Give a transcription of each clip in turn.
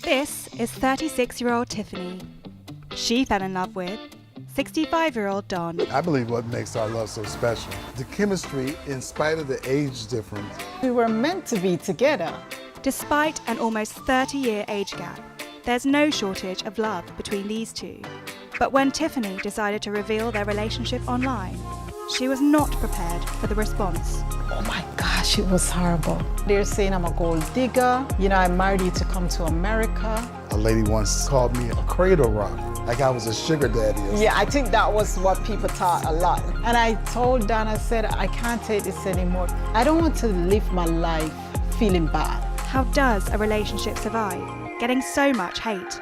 This is 36-year-old Tiffaney. She fell in love with 65-year-old Don. I believe what makes our love so special. The chemistry, in spite of the age difference. We were meant to be together. Despite an almost 30-year age gap, there's no shortage of love between these two. But when Tiffaney decided to reveal their relationship online, she was not prepared for the response. Oh my gosh, it was horrible. They're saying I'm a gold digger. You know, I married you to come to America. A lady once called me a cradle rock, like I was a sugar daddy. Yeah, I think that was what people thought a lot. And I told Dan, I said, I can't take this anymore. I don't want to live my life feeling bad. How does a relationship survive, getting so much hate?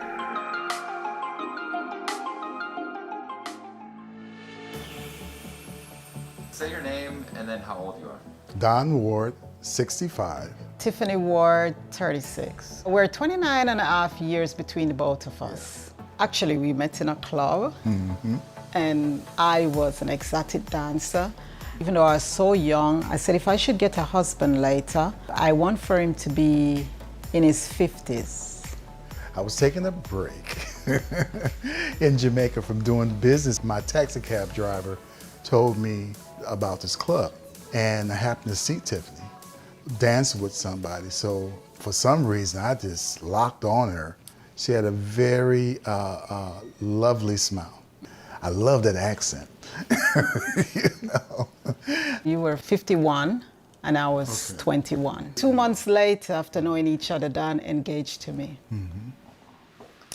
Say your name and then how old you are. Don Ward, 65. Tiffaney Ward, 36. We're 29 and a half years between the both of us. Actually, we met in a club, and I was an exotic dancer. Even though I was so young, I said if I should get a husband later, I want for him to be in his 50s. I was taking a break in Jamaica from doing business. My taxi cab driver told me about this club, and I happened to see Tiffaney dance with somebody. So for some reason, I just locked on her. She had a very lovely smile. I love that accent. You know? You were 51 and I was 21. 2 months later, after knowing each other, Dan engaged to me.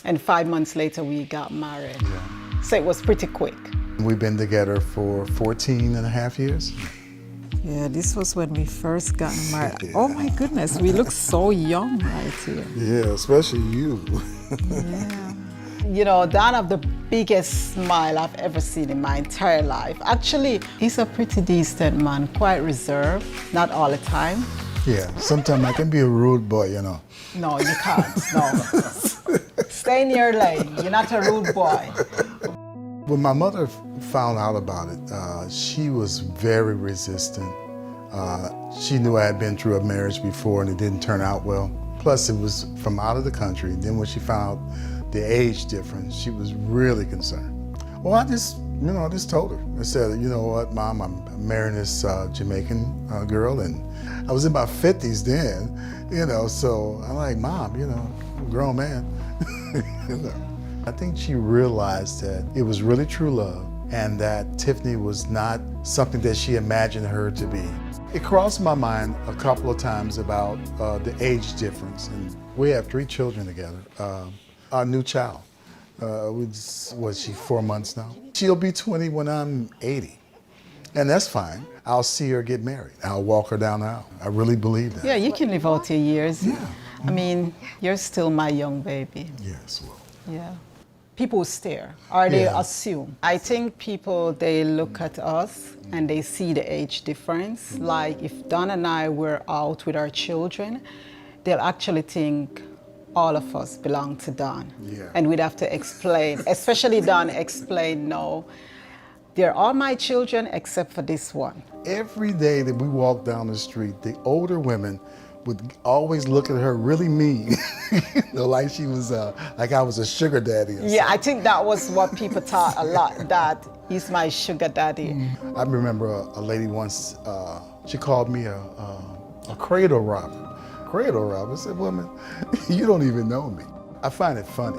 And 5 months later, we got married. Yeah. So it was pretty quick. We've been together for 14 and a half years. Yeah, this was when we first got married. Yeah. Oh my goodness, we look so young right here. Yeah, especially you. Yeah. You know, Dan have the biggest smile I've ever seen in my entire life. Actually, he's a pretty decent man, quite reserved, not all the time. Yeah, sometimes I can be a rude boy, you know. No, you can't, no. Stay in your lane, you're not a rude boy. When my mother found out about it, she was very resistant. She knew I had been through a marriage before and it didn't turn out well. Plus it was from out of the country. Then when she found out the age difference, she was really concerned. Well, I just told her. I said, you know what, Mom, I'm marrying this Jamaican girl, and I was in my 50s then, you know, so I'm like, Mom, you know, I'm a grown man. You know. I think she realized that it was really true love and that Tiffaney was not something that she imagined her to be. It crossed my mind a couple of times about the age difference, and we have 3 children together. Our new child, was she 4 months now? She'll be 20 when I'm 80, and that's fine. I'll see her get married. I'll walk her down the aisle. I really believe that. Yeah, you can live out your years. Yeah. I mean, you're still my young baby. Yes, well. Yeah. People stare, or they assume. I think people, they look at us and they see the age difference. Like if Don and I were out with our children, they'll actually think all of us belong to Don. Yeah. And we'd have to explain, especially Don explain, no, they're all my children except for this one. Every day that we walk down the street, the older women would always look at her really mean, you know, like she was, like I was a sugar daddy. Yeah, I think that was what people thought a lot, that he's my sugar daddy. I remember a lady once, she called me a cradle robber. Cradle robber? I said, woman, you don't even know me. I find it funny.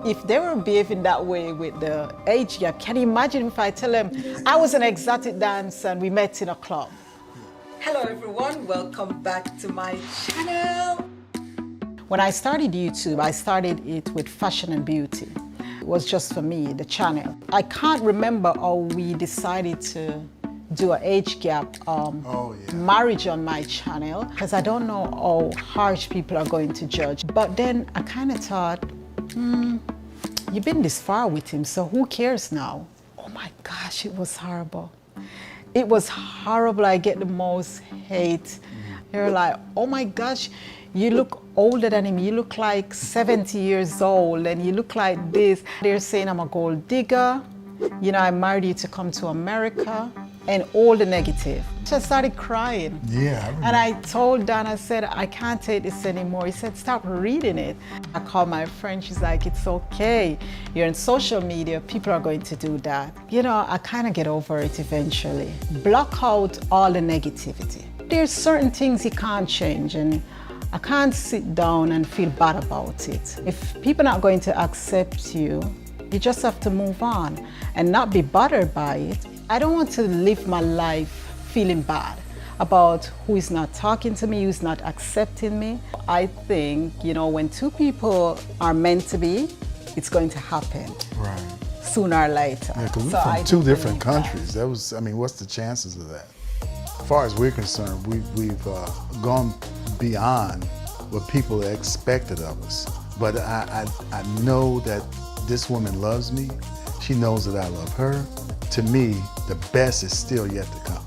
If they were behaving that way with the age gap, can you imagine if I tell them I was an exotic dancer and we met in a club? Hello everyone, welcome back to my channel. When I started YouTube, I started it with fashion and beauty. It was just for me, the channel. I can't remember how we decided to do an age gap marriage on my channel, because I don't know how harsh people are going to judge. But then I kind of thought, you've been this far with him, so who cares now? Oh my gosh, it was horrible. It was horrible. I get the most hate. They're like, oh my gosh, you look older than him. You look like 70 years old and you look like this. They're saying I'm a gold digger. You know, I married you to come to America. and all the negative. I started crying. Yeah, I remember. And I told Dan, I said, I can't take this anymore. He said, stop reading it. I called my friend, she's like, it's okay. You're on social media, people are going to do that. You know, I kind of get over it eventually. Block out all the negativity. There's certain things you can't change, and I can't sit down and feel bad about it. If people are not going to accept you, you just have to move on and not be bothered by it. I don't want to live my life feeling bad about who is not talking to me, who's not accepting me. I think, you know, when two people are meant to be, it's going to happen. Right. Sooner or later. Yeah, because we're So I from two do different believe that. countries. That was, I mean, what's the chances of that? As far as we're concerned, we've gone beyond what people expected of us. But I know that this woman loves me. She knows that I love her. To me, the best is still yet to come.